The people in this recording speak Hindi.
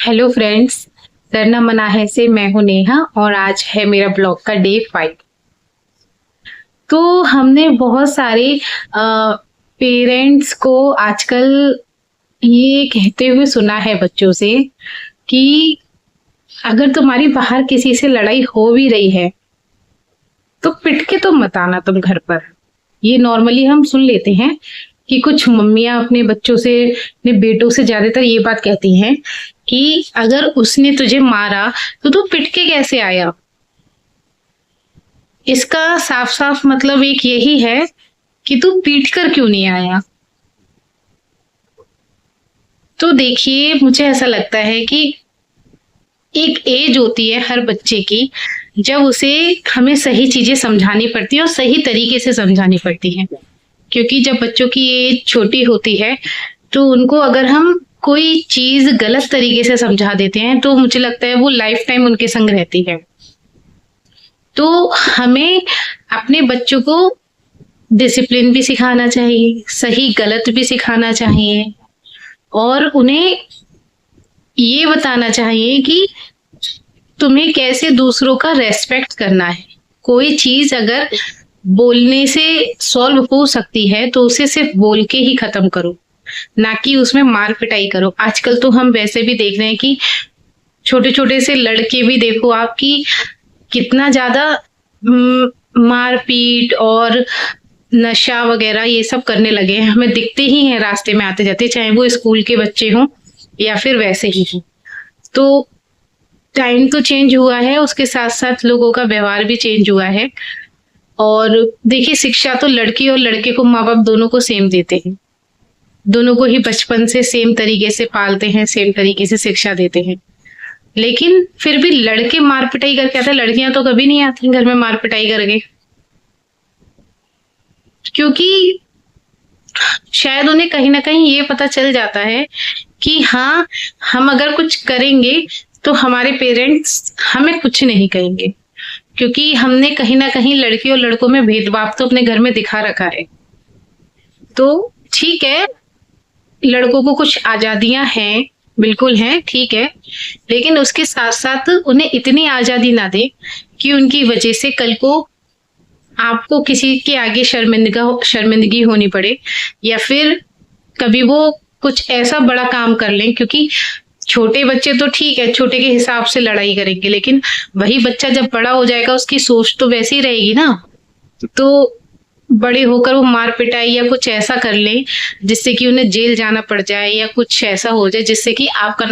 Hello friends. डरना मना है से मैं हूं नेहा और आज है मेरा ब्लॉग का डे 5। तो हमने बहुत सारे पेरेंट्स को आजकल ये कहते हुए सुना है बच्चों से कि अगर तुम्हारी बाहर किसी से लड़ाई हो भी रही है तो पिट के तो मत आना तुम घर पर। ये नॉर्मली हम सुन लेते हैं कि कुछ मम्मियां अपने बच्चों से, अपने बेटों से ज्यादातर ये बात कहती हैं कि अगर उसने तुझे मारा तो तू पिट के कैसे आया। इसका साफ साफ मतलब एक यही है कि तू पीट कर क्यों नहीं आया। तो देखिए, मुझे ऐसा लगता है कि एक एज होती है हर बच्चे की जब उसे हमें सही चीजें समझानी पड़ती है और सही तरीके से समझानी पड़ती है। क्योंकि जब बच्चों की एज छोटी होती है तो उनको अगर हम कोई चीज गलत तरीके से समझा देते हैं तो मुझे लगता है वो लाइफ टाइम उनके संग रहती है। तो हमें अपने बच्चों को डिसिप्लिन भी सिखाना चाहिए, सही गलत भी सिखाना चाहिए और उन्हें ये बताना चाहिए कि तुम्हें कैसे दूसरों का रेस्पेक्ट करना है। कोई चीज अगर बोलने से सॉल्व हो सकती है तो उसे सिर्फ बोल के ही खत्म करो, ना कि उसमें मार पिटाई करो। आजकल तो हम वैसे भी देख रहे हैं कि छोटे छोटे से लड़के भी देखो आपकी कितना ज्यादा मारपीट और नशा वगैरह ये सब करने लगे हैं। हमें दिखते ही हैं रास्ते में आते जाते, चाहे वो स्कूल के बच्चे हों या फिर वैसे ही हों। तो टाइम तो चेंज हुआ है, उसके साथ साथ लोगों का व्यवहार भी चेंज हुआ है। और देखिए, शिक्षा तो लड़की और लड़के को माँ बाप दोनों को सेम देते हैं, दोनों को ही बचपन से सेम तरीके से पालते हैं, सेम तरीके से शिक्षा देते हैं। लेकिन फिर भी लड़के मार पिटाई करके आते हैं, लड़कियां तो कभी नहीं आती घर में मार पिटाई करके। क्योंकि शायद उन्हें कहीं ना कहीं ये पता चल जाता है कि हाँ, हम अगर कुछ करेंगे तो हमारे पेरेंट्स हमें कुछ नहीं कहेंगे, क्योंकि हमने कहीं ना कहीं लड़की और लड़कों में भेदभाव तो अपने घर में दिखा रखा है। तो ठीक है, लड़कों को कुछ आजादियां हैं, बिल्कुल हैं, ठीक है, लेकिन उसके साथ साथ उन्हें इतनी आजादी ना दे कि उनकी वजह से कल को आपको किसी के आगे शर्मिंदगी होनी पड़े, या फिर कभी वो कुछ ऐसा बड़ा काम कर लें। क्योंकि छोटे बच्चे तो ठीक है, छोटे के हिसाब से लड़ाई करेंगे, लेकिन वही बच्चा जब बड़ा हो जाएगा उसकी सोच तो वैसी रहेगी ना। तो बड़े होकर वो मार पिटाई या कुछ ऐसा कर ले जिससे कि उन्हें जेल जाना पड़ जाए या कुछ ऐसा हो जाए जिससे कि आपका